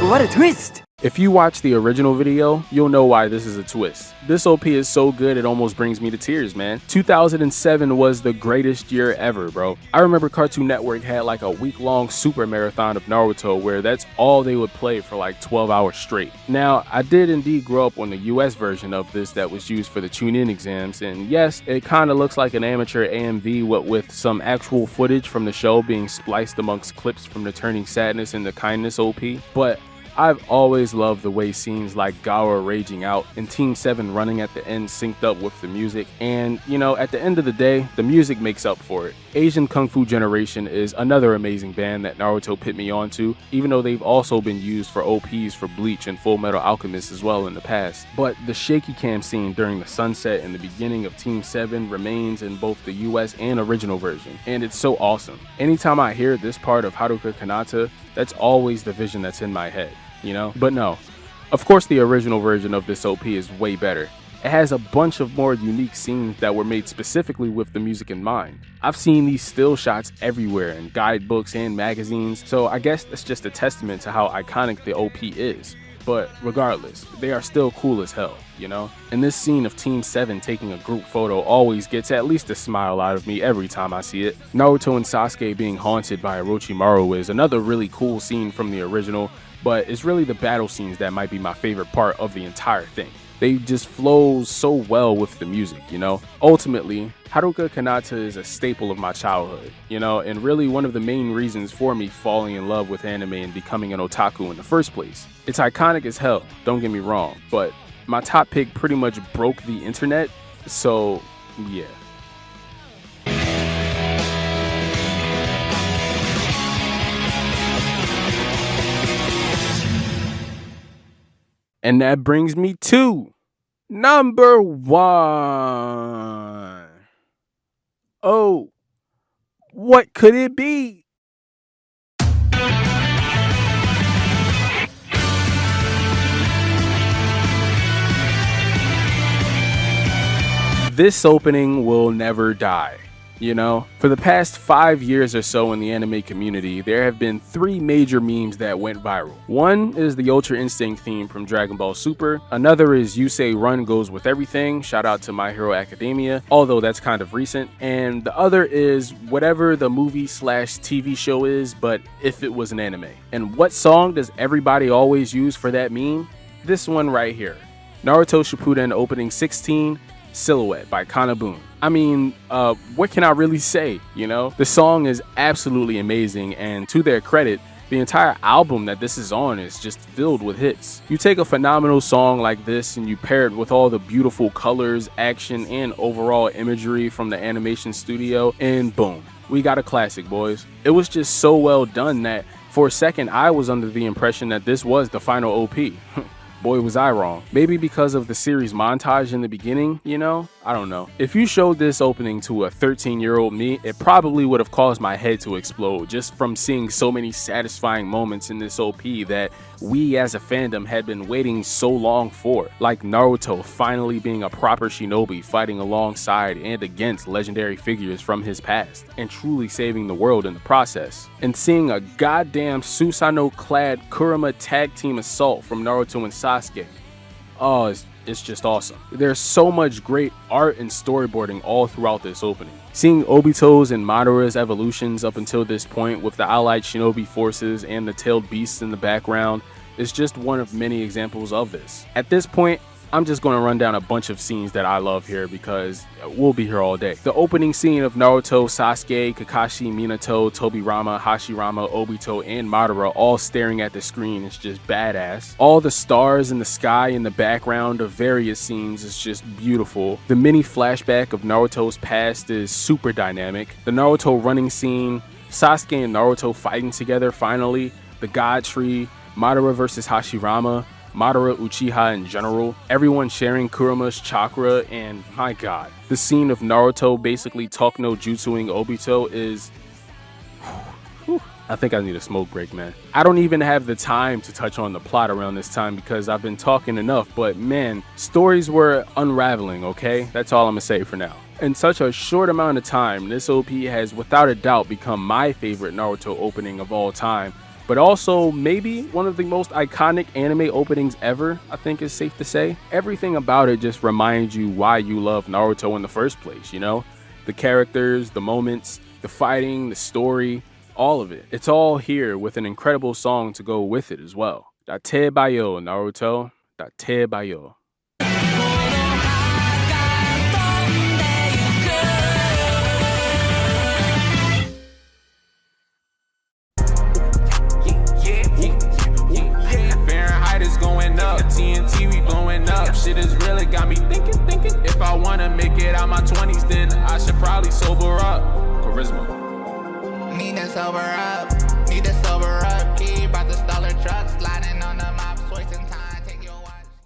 What a twist! If you watch the original video, you'll know why this is a twist. This OP is so good it almost brings me to tears, man. 2007 was the greatest year ever, bro. I remember Cartoon Network had like a week-long super marathon of Naruto where that's all they would play for like 12 hours straight. Now, I did indeed grow up on the US version of this that was used for the tune-in exams, and yes, it kinda looks like an amateur AMV with some actual footage from the show being spliced amongst clips from the Turning Sadness into Kindness OP, but I've always loved the way scenes like Gaara raging out and Team 7 running at the end synced up with the music, and you know, at the end of the day, the music makes up for it. Asian Kung Fu Generation is another amazing band that Naruto put me onto, even though they've also been used for OPs for Bleach and Full Metal Alchemist as well in the past. But the shaky cam scene during the sunset and the beginning of Team 7 remains in both the US and original version, and it's so awesome. Anytime I hear this part of Haruka Kanata, that's always the vision that's in my head, you know? But no, of course the original version of this OP is way better. It has a bunch of more unique scenes that were made specifically with the music in mind. I've seen these still shots everywhere in guidebooks and magazines, so I guess that's just a testament to how iconic the OP is. But regardless, they are still cool as hell, you know? And this scene of Team 7 taking a group photo always gets at least a smile out of me every time I see it. Naruto and Sasuke being haunted by Orochimaru is another really cool scene from the original, but it's really the battle scenes that might be my favorite part of the entire thing. They just flow so well with the music, you know? Ultimately, Haruka Kanata is a staple of my childhood, you know, and really one of the main reasons for me falling in love with anime and becoming an otaku in the first place. It's iconic as hell, don't get me wrong, but my top pick pretty much broke the internet, so yeah. And that brings me to number 1. Oh, what could it be? This opening will never die. You know, for the past 5 years or so in the anime community, there have been 3 major memes that went viral. One is the Ultra Instinct theme from Dragon Ball Super. Another is You Say Run Goes With Everything, shout out to My Hero Academia, although that's kind of recent. And the other is whatever the movie/TV show is, but if it was an anime. And what song does everybody always use for that meme? This one right here. Naruto Shippuden opening 16, Silhouette by Kanabun. I mean, what can I really say, you know? The song is absolutely amazing, and to their credit, the entire album that this is on is just filled with hits. You take a phenomenal song like this and you pair it with all the beautiful colors, action, and overall imagery from the animation studio, and boom, we got a classic, boys. It was just so well done that for a second I was under the impression that this was the final OP. Boy, was I wrong. Maybe because of the series montage in the beginning, you know? I don't know. If you showed this opening to a 13-year-old me, it probably would have caused my head to explode just from seeing so many satisfying moments in this OP that we as a fandom had been waiting so long for. Like Naruto finally being a proper shinobi fighting alongside and against legendary figures from his past and truly saving the world in the process. And seeing a goddamn Susanoo-clad Kurama tag team assault from Naruto and Sasuke. Oh, it's just awesome. There's so much great art and storyboarding all throughout this opening. Seeing Obito's and Madara's evolutions up until this point with the allied shinobi forces and the tailed beasts in the background is just one of many examples of this. At this point, I'm just going to run down a bunch of scenes that I love here because we'll be here all day. The opening scene of Naruto, Sasuke, Kakashi, Minato, Tobirama, Hashirama, Obito, and Madara all staring at the screen is just badass. All the stars in the sky in the background of various scenes is just beautiful. The mini flashback of Naruto's past is super dynamic. The Naruto running scene, Sasuke and Naruto fighting together finally, the God Tree, Madara versus Hashirama, Madara Uchiha in general, everyone sharing Kurama's chakra, and my god, the scene of Naruto basically talk no jutsuing Obito is... I think I need a smoke break, man. I don't even have the time to touch on the plot around this time because I've been talking enough, but man, stories were unraveling, okay? That's all I'm gonna say for now. In such a short amount of time, this OP has without a doubt become my favorite Naruto opening of all time, but also maybe one of the most iconic anime openings ever, I think is safe to say. Everything about it just reminds you why you love Naruto in the first place, you know? The characters, the moments, the fighting, the story, all of it. It's all here with an incredible song to go with it as well. Date bayo, Naruto. Date bayo. TNT, we blowing up. Shit has really got me thinking. If I wanna make it out my 20s, then I should probably sober up. Charisma. Need to sober up.